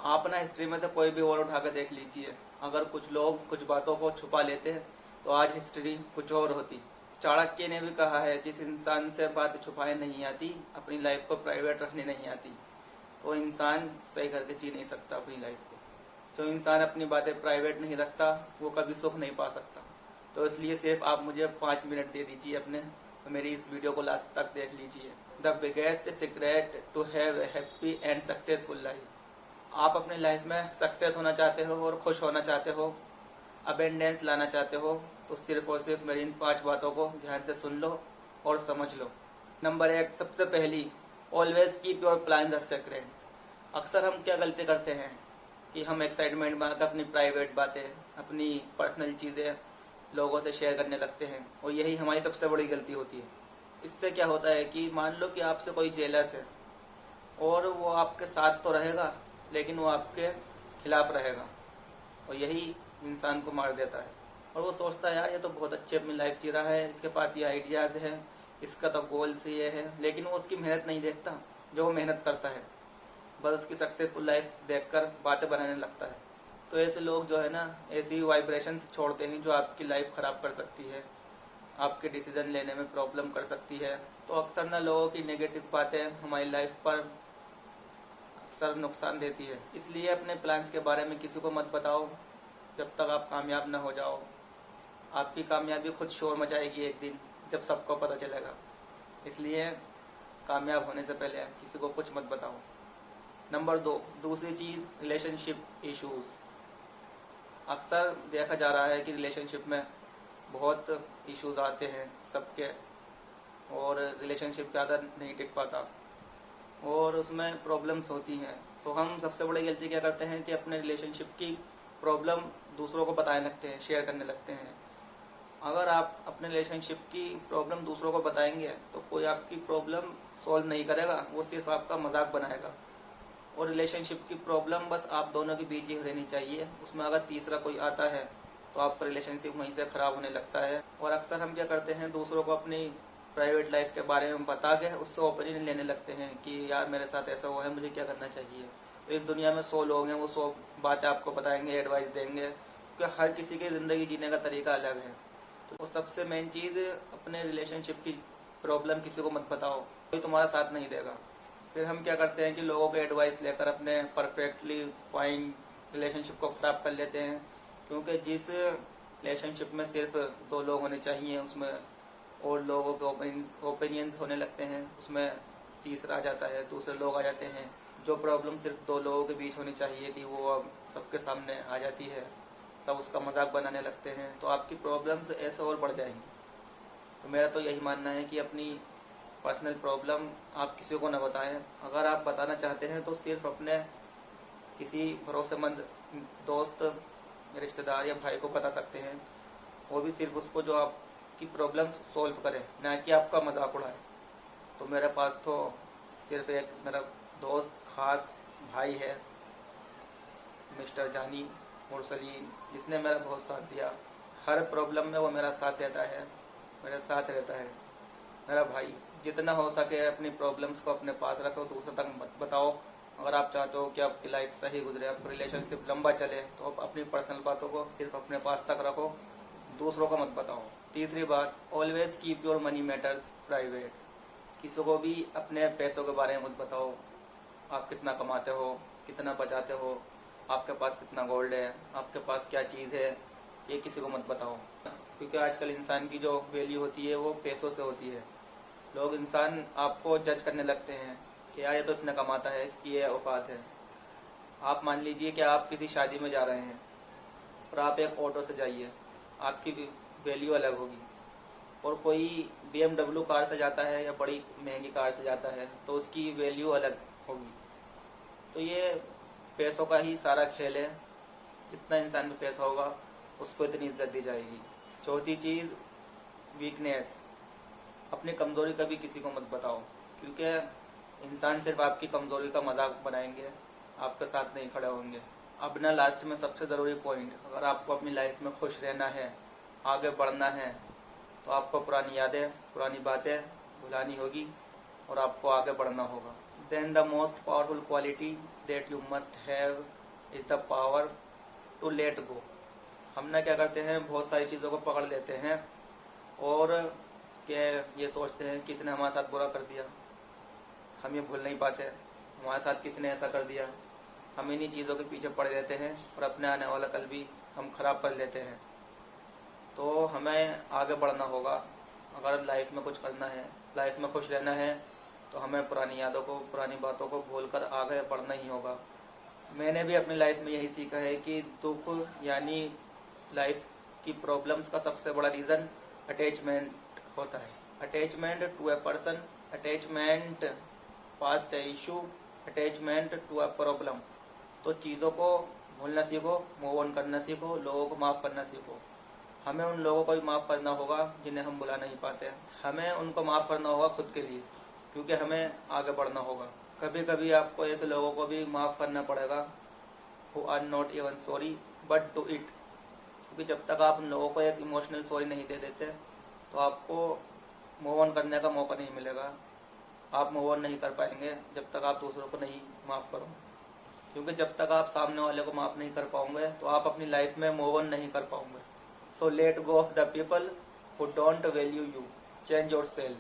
आप ना हिस्ट्री में से कोई भी और उठा कर देख लीजिए, अगर कुछ लोग कुछ बातों को छुपा लेते तो आज हिस्ट्री कुछ और होती। चाणक्य ने भी कहा है, जिस इंसान से बात छुपाए नहीं आती, अपनी लाइफ को प्राइवेट रखने नहीं आती, वो इंसान सही करके जी नहीं सकता अपनी लाइफ को। जो इंसान अपनी बातें प्राइवेट नहीं रखता वो कभी सुख नहीं पा सकता। तो इसलिए सिर्फ आप मुझे 5 मिनट दे दीजिए अपने, तो मेरी इस वीडियो को लास्ट तक देख लीजिए। The biggest secret to have happy and successful life. आप अपनी लाइफ में सक्सेस होना चाहते हो और खुश होना चाहते हो, अबेंडेंस लाना चाहते हो, तो सिर्फ और सिर्फ मेरी इन 5 बातों को ध्यान से सुन लो और समझ लो। नंबर 1, सबसे पहली, always keep your plan secret. अक्सर हम क्या गलती करते हैं कि हम एक्साइटमेंट में आकर अपनी प्राइवेट बातें, अपनी पर्सनल चीज़ें लोगों से शेयर करने लगते हैं, और यही हमारी सबसे बड़ी गलती होती है। इससे क्या होता है कि मान लो कि आपसे कोई जेलस है और वो आपके साथ तो रहेगा लेकिन वो आपके खिलाफ रहेगा, और यही इंसान को मार देता है। और वो सोचता है यार ये तो बहुत अच्छी अपनी लाइफ जी रहा है, इसके पास ये आइडियाज़ है, इसका तो गोल्स ये है, लेकिन वो उसकी मेहनत नहीं देखता जो वो मेहनत करता है, बस उसकी सक्सेसफुल लाइफ देखकर बातें बनाने लगता है। तो ऐसे लोग जो है ना, ऐसी वाइब्रेशन छोड़ते हैं जो आपकी लाइफ ख़राब कर सकती है, आपके डिसीजन लेने में प्रॉब्लम कर सकती है। तो अक्सर ना लोगों की नेगेटिव बातें हमारी लाइफ पर अक्सर नुकसान देती है। इसलिए अपने प्लान्स के बारे में किसी को मत बताओ जब तक आप कामयाब ना हो जाओ। आपकी कामयाबी खुद शोर मचाएगी एक दिन जब सबको पता चलेगा। इसलिए कामयाब होने से पहले किसी को कुछ मत बताओ। नंबर 2, दूसरी चीज़, रिलेशनशिप इश्यूज। अक्सर देखा जा रहा है कि रिलेशनशिप में बहुत इश्यूज आते हैं सबके, और रिलेशनशिप ज़्यादा नहीं टिक पाता और उसमें प्रॉब्लम्स होती हैं। तो हम सबसे बड़ी गलती क्या करते हैं कि अपने रिलेशनशिप की प्रॉब्लम दूसरों को बताने लगते हैं, शेयर करने लगते हैं। अगर आप अपने रिलेशनशिप की प्रॉब्लम दूसरों को बताएंगे तो कोई आपकी प्रॉब्लम सॉल्व नहीं करेगा, वो सिर्फ आपका मजाक बनाएगा। और रिलेशनशिप की प्रॉब्लम बस आप दोनों के बीच ही रहनी चाहिए। उसमें अगर तीसरा कोई आता है तो आपका रिलेशनशिप वहीं से ख़राब होने लगता है। और अक्सर हम क्या करते हैं, दूसरों को अपनी प्राइवेट लाइफ के बारे में बता के उससे ओपिनियन लेने लगते हैं कि यार मेरे साथ ऐसा हुआ है, मुझे क्या करना चाहिए। तो इस दुनिया में 100 लोग हैं, वो 100 बातें आपको बताएंगे, एडवाइस देंगे, क्योंकि हर किसी की ज़िंदगी जीने का तरीका अलग है। तो सबसे मेन चीज़, अपने रिलेशनशिप की प्रॉब्लम किसी को मत बताओ, कोई तुम्हारा साथ नहीं देगा। फिर हम क्या करते हैं कि लोगों के एडवाइस लेकर अपने परफेक्टली फाइन रिलेशनशिप को ख़राब कर लेते हैं। क्योंकि जिस रिलेशनशिप में सिर्फ 2 लोग होने चाहिए, उसमें और लोगों के ओपिनियंस होने लगते हैं, उसमें तीसरा आ जाता है, दूसरे लोग आ जाते हैं। जो प्रॉब्लम सिर्फ 2 लोगों के बीच होनी चाहिए थी वो अब सबके सामने आ जाती है, सब उसका मजाक बनाने लगते हैं, तो आपकी प्रॉब्लम्स ऐसे और बढ़ जाएंगी। तो मेरा तो यही मानना है कि अपनी पर्सनल प्रॉब्लम आप किसी को ना बताएं। अगर आप बताना चाहते हैं तो सिर्फ अपने किसी भरोसेमंद दोस्त, रिश्तेदार या भाई को बता सकते हैं, वो भी सिर्फ उसको जो आपकी प्रॉब्लम सॉल्व करे, ना कि आपका मजाक उड़ाए। तो मेरे पास तो सिर्फ एक मेरा दोस्त, खास भाई है, मिस्टर जानी मुरसलीन, जिसने मेरा बहुत साथ दिया। हर प्रॉब्लम में वो मेरा साथ देता है, मेरे साथ रहता है। मेरा भाई, जितना हो सके अपनी प्रॉब्लम्स को अपने पास रखो, दूसरों तक मत बताओ। अगर आप चाहते हो कि आपकी लाइफ सही गुजरे, आपका रिलेशनशिप लंबा चले, तो आप अपनी पर्सनल बातों को सिर्फ अपने पास तक रखो, दूसरों को मत बताओ। तीसरी बात, always keep your money matters private. किसी को भी अपने पैसों के बारे में मत बताओ। आप कितना कमाते हो, कितना बचाते हो, आपके पास कितना गोल्ड है, आपके पास क्या चीज़ है, ये किसी को मत बताओ। क्योंकि आजकल इंसान की जो वैल्यू होती है वो पैसों से होती है। लोग, इंसान आपको जज करने लगते हैं कि यार ये तो इतना कमाता है, इसकी ये औकात है। आप मान लीजिए कि आप किसी शादी में जा रहे हैं और आप एक ऑटो से जाइए, आपकी वैल्यू अलग होगी। और कोई BMW कार से जाता है या बड़ी महंगी कार से जाता है तो उसकी वैल्यू अलग होगी। तो ये पैसों का ही सारा खेल है, जितना इंसान में पैसा होगा उसको इतनी इज्जत दी जाएगी। चौथी चीज़, वीकनेस। अपनी कमज़ोरी कभी किसी को मत बताओ, क्योंकि इंसान सिर्फ आपकी कमज़ोरी का मजाक बनाएंगे, आपके साथ नहीं खड़े होंगे। अब ना लास्ट में सबसे ज़रूरी पॉइंट, अगर आपको अपनी लाइफ में खुश रहना है, आगे बढ़ना है, तो आपको पुरानी यादें, पुरानी बातें भुलानी होगी और आपको आगे बढ़ना होगा। then the most powerful quality that you must have is the power to let go. हम ना क्या करते हैं, बहुत सारी चीज़ों को पकड़ लेते हैं और क्या ये सोचते हैं किसी ने हमारे साथ बुरा कर दिया, हम ये भूल नहीं पाते, हमारे साथ किसी ने ऐसा कर दिया, हम इन्हीं चीज़ों के पीछे पड़ जाते हैं और अपने आने वाला कल भी हम खराब कर लेते हैं। तो हमें आगे बढ़ना होगा। अगर लाइफ में कुछ करना है, लाइफ में खुश रहना है, तो हमें पुरानी यादों को, पुरानी बातों को भूलकर आगे बढ़ना ही होगा। मैंने भी अपनी लाइफ में यही सीखा है कि दुख यानी लाइफ की प्रॉब्लम्स का सबसे बड़ा रीज़न अटैचमेंट होता है। Attachment to a person, attachment past issue, attachment to a problem. तो चीज़ों को भूलना सीखो, मूव ऑन करना सीखो, लोगों को माफ़ करना सीखो। हमें उन लोगों को भी माफ़ करना होगा जिन्हें हम बुला नहीं पाते। हमें उनको माफ़ करना होगा खुद के लिए, क्योंकि हमें आगे बढ़ना होगा। कभी कभी आपको ऐसे लोगों को भी माफ़ करना पड़ेगा who are not even sorry but do it, क्योंकि जब तक आप उन लोगों को एक इमोशनल सॉरी नहीं दे देते तो आपको मूव ऑन करने का मौका नहीं मिलेगा। आप मूव ऑन नहीं कर पाएंगे जब तक आप दूसरों को नहीं माफ़ करोगे, क्योंकि जब तक आप सामने वाले को माफ़ नहीं कर पाओगे तो आप अपनी लाइफ में मूव ऑन नहीं कर पाओगे। So let go of the people who don't value you, change your self.